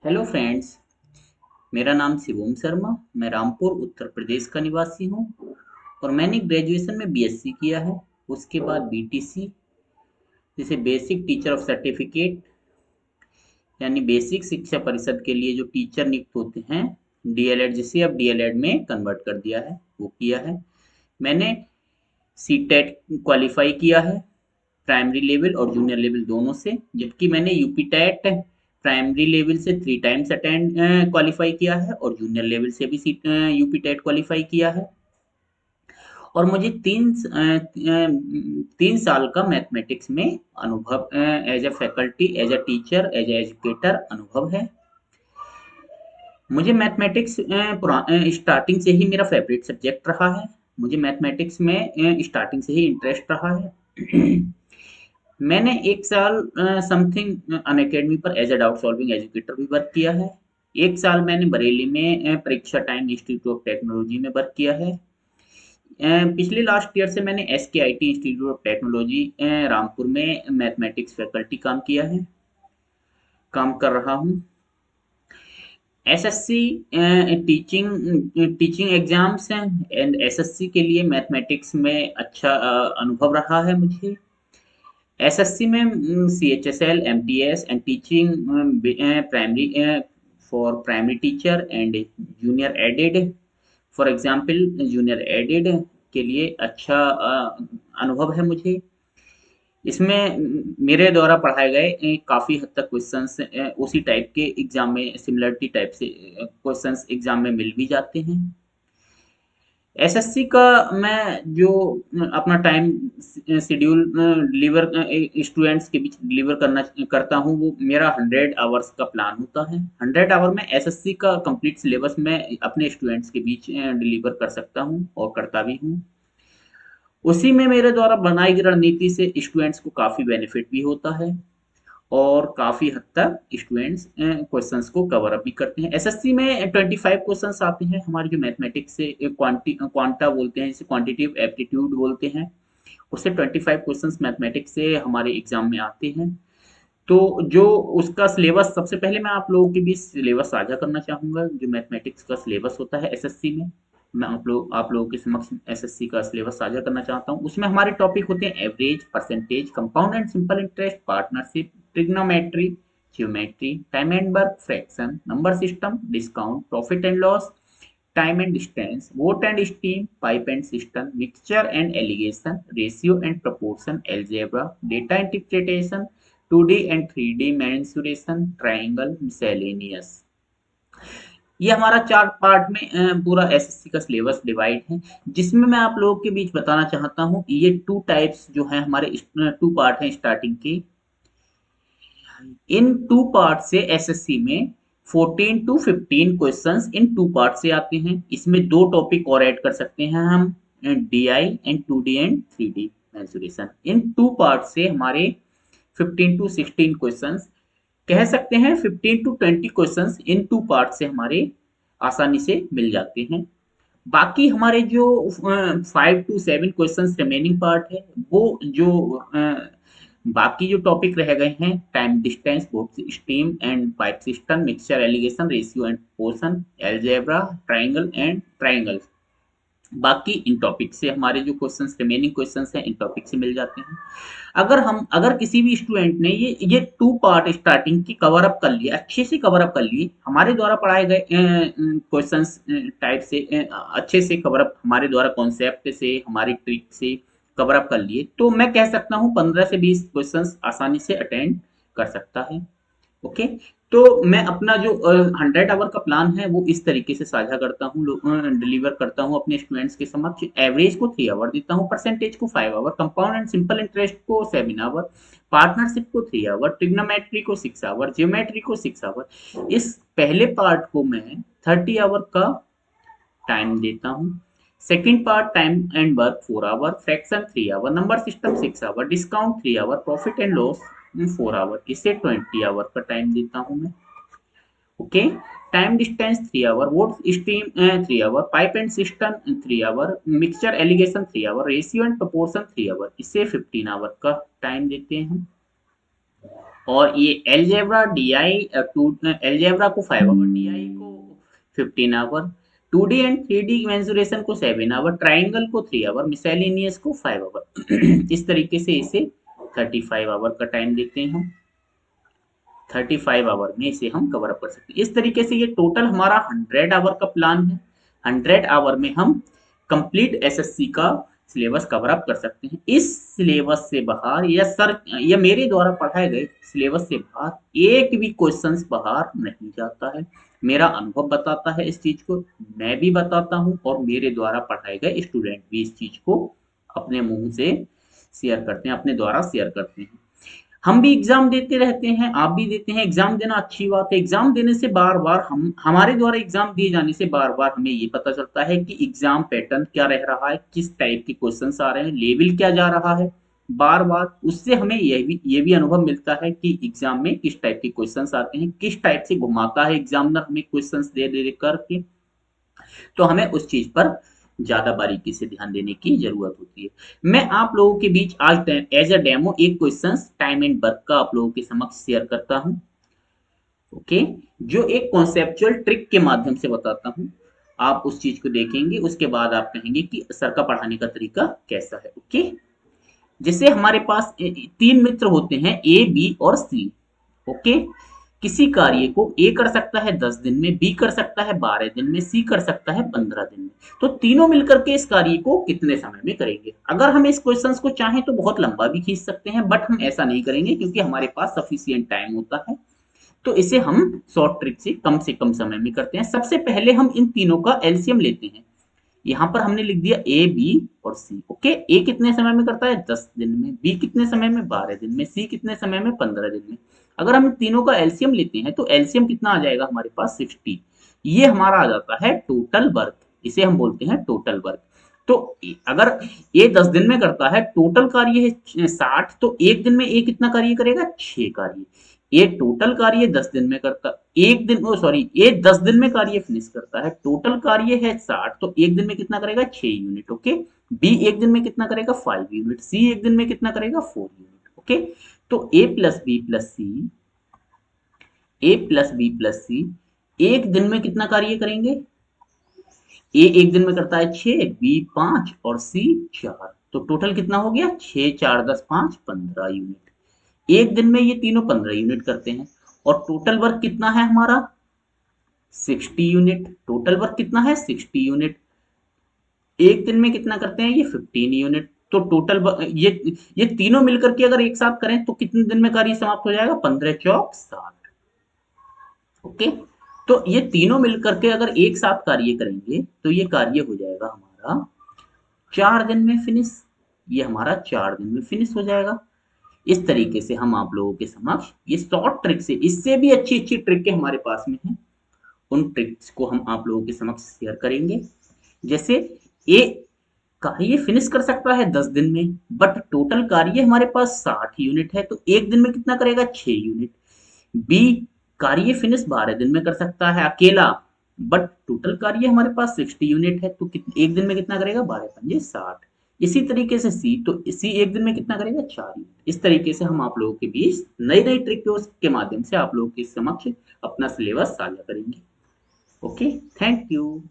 Hello friends. मेरा नाम शिवम शर्मा। मैं रामपुर उत्तर प्रदेश का निवासी हूँ और मैंने ग्रेजुएशन में बीएससी किया है। उसके बाद बीटीसी जिसे बेसिक टीचर ऑफ सर्टिफिकेट यानी बेसिक शिक्षा परिषद के लिए जो टीचर नियुक्त होते हैं, डीएलएड जिसे अब डीएलएड में कन्वर्ट कर दिया है, वो किया है। मैंने सीटेट क्वालिफाई किया है, प्राइमरी लेवल और जूनियर लेवल दोनों से, जबकि मैंने यूपी टेट प्राइमरी लेवल से 3 टाइम्स अटेंड क्वालिफाई किया है और जूनियर लेवल से भी यूपी टेट क्वालिफाई किया है। और मुझे 3 साल का मैथमेटिक्स में अनुभव, as a faculty, as a teacher, as a educator अनुभव है। मुझे मैथमेटिक्स स्टार्टिंग से ही मेरा फेवरेट सब्जेक्ट रहा है। मुझे मैथमेटिक्स में स्टार्टिंग से ही इंटरेस्ट रहा है। मैंने 1 साल समथिंग अनअकैडमी पर as a doubt solving educator भी वर्क किया है। 1 साल मैंने बरेली में Pariksha time institute of technology में वर्क किया है। पिछले लास्ट ईयर से मैंने SKIT institute of technology Rampur में मैथमेटिक्स फैकल्टी काम कर रहा हूँ। एसएससी टीचिंग एग्जाम्स हैं एंड एसएससी के लिए मैथमेटिक्स में अच्छा अनुभव रहा है मुझे। एसएससी में CHSL, MTS and teaching primary for primary teacher and junior added. For example junior added के लिए अच्छा अनुभव है मुझे। इसमें मेरे द्वारा पढ़ाए गए काफ़ी हद तक क्वेश्चंस उसी टाइप के एग्जाम में, सिमिलरिटी टाइप से क्वेश्चंस एग्जाम में मिल भी जाते हैं। एसएससी का मैं जो अपना टाइम शेड्यूल डिलीवर स्टूडेंट्स के बीच डिलीवर करता हूँ, वो मेरा 100 आवर्स का प्लान होता है। 100 आवर में एसएससी का कंप्लीट सिलेबस मैं अपने स्टूडेंट्स के बीच डिलीवर कर सकता हूँ और करता भी हूँ। उसी में मेरे द्वारा बनाई गई रणनीति से स्टूडेंट्स को काफ़ी बेनिफिट भी होता है और काफ़ी हद तक स्टूडेंट्स क्वेश्चंस को कवर अप भी करते हैं। एसएससी में 25 क्वेश्चंस आते हैं हमारे, जो मैथमेटिक्स से क्वांटा बोलते हैं, जिसे क्वांटिटेटिव एप्टीट्यूड बोलते हैं। उससे 25 क्वेश्चंस मैथमेटिक्स से हमारे एग्जाम में आते हैं। तो जो उसका सिलेबस, सबसे पहले मैं आप लोगों के बीच सिलेबस साझा करना चाहूँगा। जो मैथमेटिक्स का सिलेबस होता है एसएससी में, मैं आप लोगों के समक्ष एसएससी का सिलेबस साझा करना चाहता हूँ। उसमें हमारे टॉपिक होते हैं average, percentage, compound and simple interest, partnership, trigonometry, geometry, time and work, fraction, number system, discount, profit and loss, time and distance, water and steam, pipe and system, mixture and alligation, ratio and proportion, algebra, data interpretation, 2D and 3D mensuration, triangle, miscellaneous। ये हमारा 4 part में पूरा SSC का syllabus divide है, जिसमें मैं आप लोगों के बीच बताना चाहता हूँ ये 2 टाइप्स जो है हमारे, 2 पार्ट हैं स्टार्टिंग के। इन 2 पार्ट से एसएससी में 14 to 15 क्वेश्चंस इन 2 पार्ट से आते हैं। इसमें 2 टॉपिक और ऐड कर सकते हैं हम, DI and 2D and 3D mensuration. In 2 part से हमारे 15 to 16 क्वेश्चंस, कह सकते हैं 15 to 20 क्वेश्चंस इन 2 पार्ट से हमारे आसानी से मिल जाते हैं। बाकी हमारे जो 5 to 7 क्वेश्चंस रिमेनिंग पार्ट है, वो जो बाकी जो टॉपिक रह गए हैं, time, distance, boat stream and pipe system, mixture, alligation, ratio and proportion, algebra, triangle and triangle, बाकी इन टॉपिक से हमारे जो क्वेश्चंस, रिमेनिंग क्वेश्चंस हैं, इन टॉपिक से मिल जाते हैं। अगर किसी भी स्टूडेंट ने ये 2 पार्ट स्टार्टिंग की कवर अप कर लिए, अच्छे से कवर अप कर लिए, हमारे द्वारा पढ़ाए गए क्वेश्चंस टाइप से अच्छे से कवर अप, हमारे द्वारा कॉन्सेप्ट से, हमारी ट्रिक से कवर अप कर लिए, तो मैं कह सकता हूँ 15 से 20 क्वेश्चंस आसानी से अटेंड कर सकता है। ओके। तो मैं अपना जो 100 आवर का प्लान है वो इस तरीके से साझा करता हूँ, डिलीवर करता हूँ अपने स्टूडेंट्स के समक्ष। एवरेज को 3 आवर देता हूँ, परसेंटेज को 5 hour, compound and simple interest को 7 आवर, पार्टनरशिप को 3 आवर, ट्रिग्नोमेट्री को 6 आवर, ज्योमेट्री को 6 आवर। इस पहले पार्ट को मैं 30 आवर का टाइम देता हूँ। Second part time and work 4 hour, fraction 3 hour, number system 6 hour, discount 3 hour, profit and loss 4 hour, इसे 20 आवर का टाइम देता हूँ मैं। Okay. Time, distance 3 hour, boat stream 3 hour, pipe and system 3 hour, mixture, alligation 3 hour, ratio and proportion 3 hour, इसे 15 our का time देते हैं। और ये एलजेब्रा डीआई एलजेब्रा को 5 आवर, डीआई को 15 our, 2D and 3D mensuration को 7 आवर, ट्राइंगल को 3 आवर, मिसैलिनियस को 5 आवर। इस तरीके से इसे 35 आवर का टाइम देते हैं हम। 35 आवर में इसे हम कवर अप कर सकते हैं। इस तरीके से ये टोटल हमारा 100 आवर का प्लान है। 100 आवर में हम कंप्लीट एसएससी का सिलेबस कवर अप कर सकते हैं। इस सिलेबस से बाहर या मेरे द्वारा पढ़ाए गए सिलेबस से बाहर एक भी क्वेश्चंस बाहर नहीं जाता है। मेरा अनुभव बताता है इस चीज को, मैं भी बताता हूँ और मेरे द्वारा पढ़ाए गए स्टूडेंट भी इस चीज को अपने मुंह से शेयर करते हैं, अपने द्वारा शेयर करते हैं। हम भी एग्जाम देते रहते हैं, आप भी देते हैं। एग्जाम देना अच्छी बात है। एग्जाम देने से बार बार हमारे द्वारा एग्जाम दिए जाने से बार बार हमें ये पता चलता है कि एग्जाम पैटर्न क्या रह रहा है, किस टाइप के क्वेश्चंस आ रहे हैं, लेवल क्या जा रहा है बार बार। उससे हमें ये भी अनुभव मिलता है कि एग्जाम में किस टाइप के क्वेश्चंस आते हैं, किस टाइप से घुमाता है एग्जामिनर हमें क्वेश्चंस दे दे करके। तो हमें उस चीज पर ज्यादा बारीकी से ध्यान देने की जरूरत होती है। मैं आप लोगों के बीच आज एज अ डेमो एक क्वेश्चन टाइम एंड वर्क का आप लोगों के समक्ष शेयर करता हूं। ओके, जो एक कॉन्सेप्चुअल ट्रिक के माध्यम से बताता हूं। आप उस चीज को देखेंगे, उसके बाद आप कहेंगे कि सर का पढ़ाने का तरीका कैसा है। ओके, जैसे हमारे पास तीन मित्र होते हैं, ए बी और सी। ओके, किसी कार्य को ए कर सकता है 10 दिन में, बी कर सकता है 12 दिन में, सी कर सकता है 15 दिन में। तो तीनों मिलकर के इस कार्य को कितने समय में करेंगे? अगर हम इस क्वेश्चन को चाहें तो बहुत लंबा भी खींच सकते हैं, बट हम ऐसा नहीं करेंगे क्योंकि हमारे पास सफिशियंट टाइम होता है। तो इसे हम शॉर्ट ट्रिक से कम समय में करते हैं। सबसे पहले हम इन तीनों का एलसीएम लेते हैं। यहाँ पर हमने लिख दिया ए बी और सी। ओके, ए कितने समय में करता है 10 दिन में, बी कितने समय में 12 दिन में, सी कितने समय में 15 दिन में। अगर हम तीनों का एलसीएम लेते हैं तो एलसीएम कितना आ जाएगा हमारे पास 60। ये हमारा आ जाता है टोटल वर्क, इसे हम बोलते हैं टोटल वर्क। तो अगर ए 10 दिन में करता है, टोटल कार्य है 60, तो एक दिन में ए कितना कार्य करेगा? 6 कार्य। ये टोटल कार्य 10 दिन में करता, एक दिन ओ सॉरी ये 10 दिन में कार्य फिनिश करता है। टोटल कार्य है 60, तो एक दिन में कितना करेगा? 6 यूनिट। ओके, बी एक दिन में कितना करेगा? 5 यूनिट। सी एक दिन में कितना करेगा? 4 यूनिट। ओके, तो ए प्लस बी प्लस सी, ए प्लस बी प्लस सी एक दिन में कितना कार्य करेंगे? ए एक दिन में करता है 6, बी 5 और सी 4। तो टोटल कितना हो गया? 6 4 10 5 15 यूनिट। एक दिन में ये तीनों 15 यूनिट करते हैं। और टोटल वर्क कितना है हमारा? 60 यूनिट। टोटल वर्क कितना है? 60 यूनिट। एक दिन में कितना करते हैं? ये 15 यूनिट। तो टोटल ये तीनों मिलकर के अगर एक साथ करें तो कितने दिन में कार्य समाप्त हो जाएगा? 15 चौक 60। ओके, तो ये तीनों मिलकर के अगर एक साथ कार्य करेंगे तो ये कार्य हो जाएगा हमारा 4 दिन में फिनिश। ये हमारा 4 दिन में फिनिश हो जाएगा। इस तरीके से हम आप लोगों के समक्ष ये शॉर्ट ट्रिक से, इससे भी अच्छी अच्छी ट्रिक हमारे पास में है, उन ट्रिक्स को हम आप लोगों के समक्ष शेयर करेंगे। जैसे ए कार्य फिनिश कर सकता है 10 दिन में, बट टोटल कार्य हमारे पास 60 यूनिट है, तो एक दिन में कितना करेगा? 6 यूनिट। बी कार्य फिनिश 12 दिन में कर सकता है अकेला, बट टोटल कार्य हमारे पास 60 यूनिट है, तो एक दिन में कितना करेगा? 12 पंजे 60। इसी तरीके से सी, तो सी एक दिन में कितना करेगा? 4 यूनिट। इस तरीके से हम आप लोगों के बीच नई नई ट्रिक के माध्यम से आप लोगों के समक्ष अपना सिलेबस साझा करेंगे। Okay, thank you.